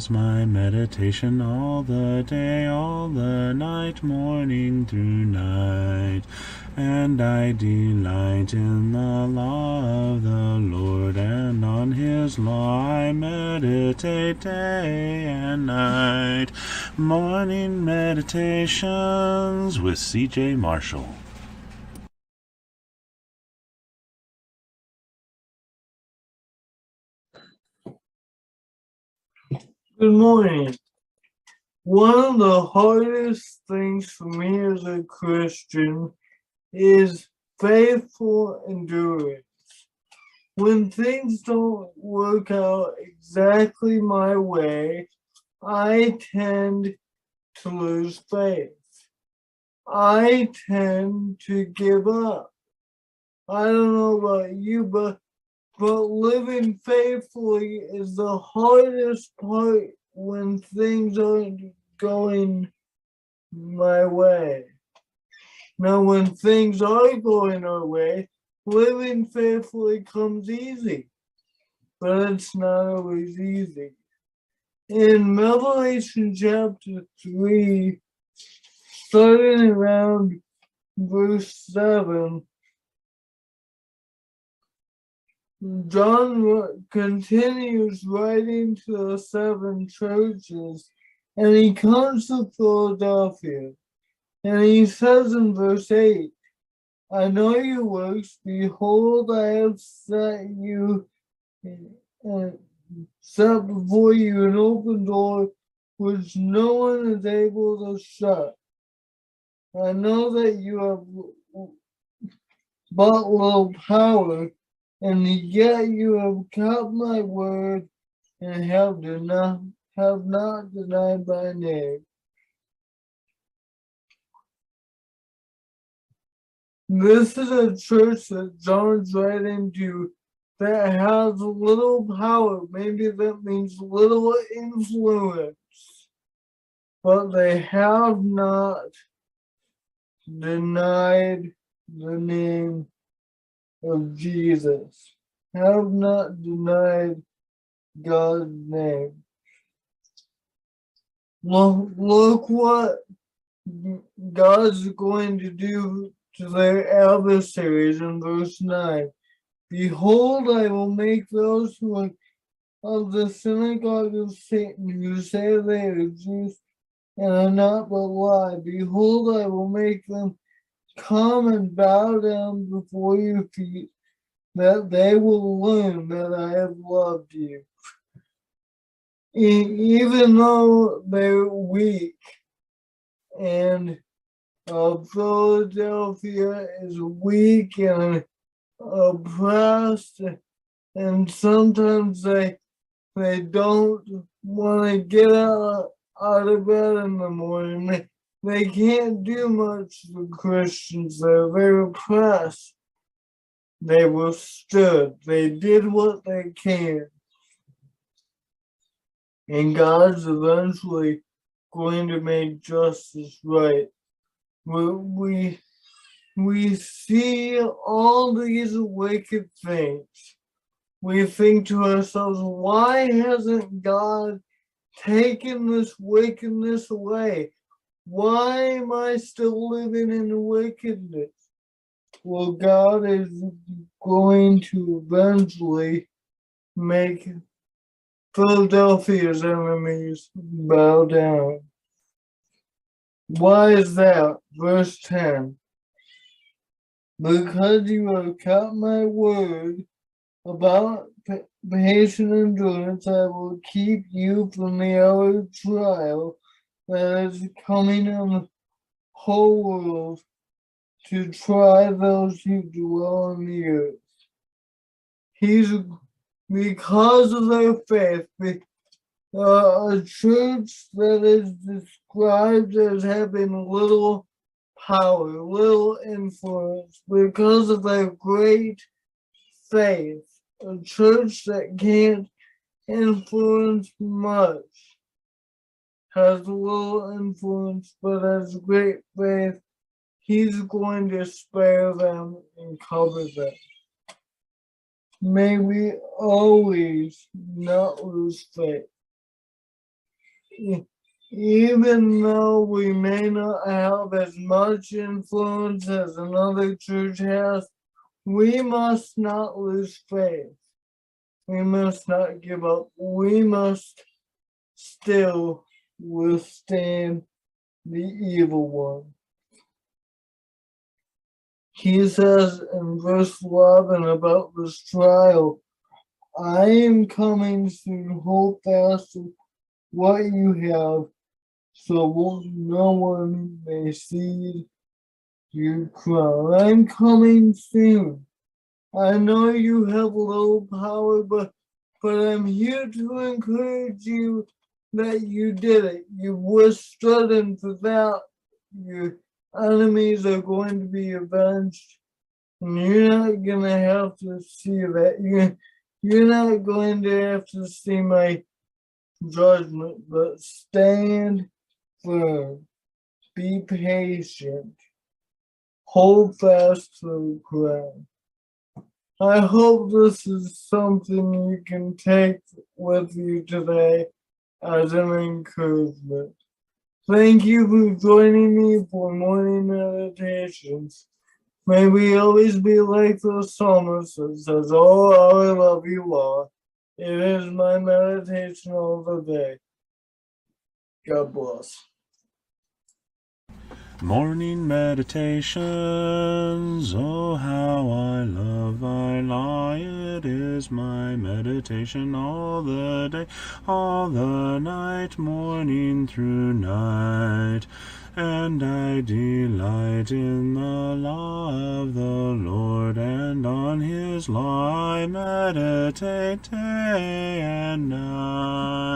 is my meditation all the day, all the night, morning through night. And I delight in the law of the Lord, and on his law I meditate day and night. Morning Meditations with C.J. Marshall. Good morning. One of the hardest things for me as a Christian is faithful endurance. When things don't work out exactly my way, I tend to lose faith. I tend to give up. I don't know about you, but living faithfully is the hardest part when things aren't going my way. Now, when things are going our way, living faithfully comes easy, but it's not always easy. In Revelation chapter 3, starting around verse 7, John continues writing to the 7 churches, and he comes to Philadelphia, and he says in verse 8, I know your works, behold, I have set before you an open door which no one is able to shut. I know that you have but little power, and yet you have kept my word and have not denied my name. This is a church that John's writing to that has little power. Maybe that means little influence, but they have not denied the name of Jesus, have not denied God's name. Look what God's going to do to their adversaries in verse 9. Behold, I will make those who are of the synagogue of Satan, who say they are Jews and are not but lie. Behold, I will make them come and bow down before your feet, that they will learn that I have loved you. Even though they're weak, and Philadelphia is weak and oppressed, and sometimes they don't want to get out of bed in the morning. They can't do much for Christians. They're very oppressed. They withstood. They did what they can. And God's eventually going to make justice right. We see all these wicked things. We think to ourselves, why hasn't God taken this wickedness away? Why am I still living in wickedness? Well, God is going to eventually make Philadelphia's enemies bow down. Why is that? Verse 10. Because you have kept my word about patient endurance, I will keep you from the hour of trial that is coming on the whole world to try those who dwell on the earth. Because of their faith, a church that is described as having little power, little influence, because of their great faith. A church that can't influence much, has little influence, but has great faith. He's going to spare them and cover them. May we always not lose faith. even though we may not have as much influence as another church has, we must not lose faith. We must not give up. We must still withstand the evil one. He says in verse 11 about this trial, I am coming soon, hold fast to what you have, so no one may see you cry. I'm coming soon. I know you have little power, but I'm here to encourage you that you did it. You withstood, and for that, your enemies are going to be avenged. And you're not gonna have to see that. You're not going to have to see my judgment, but stand firm. Be patient. Hold fast to the crown. I hope this is something you can take with you today as an encouragement. Thank you for joining me for morning meditations. May we always be like the psalmist that says, oh, I love you, Lord. It is my meditation of the day. God bless. Morning meditations, oh how I love thy law. It is my meditation all the day, all the night, morning through night. And I delight in the law of the Lord, and on his law I meditate day and night.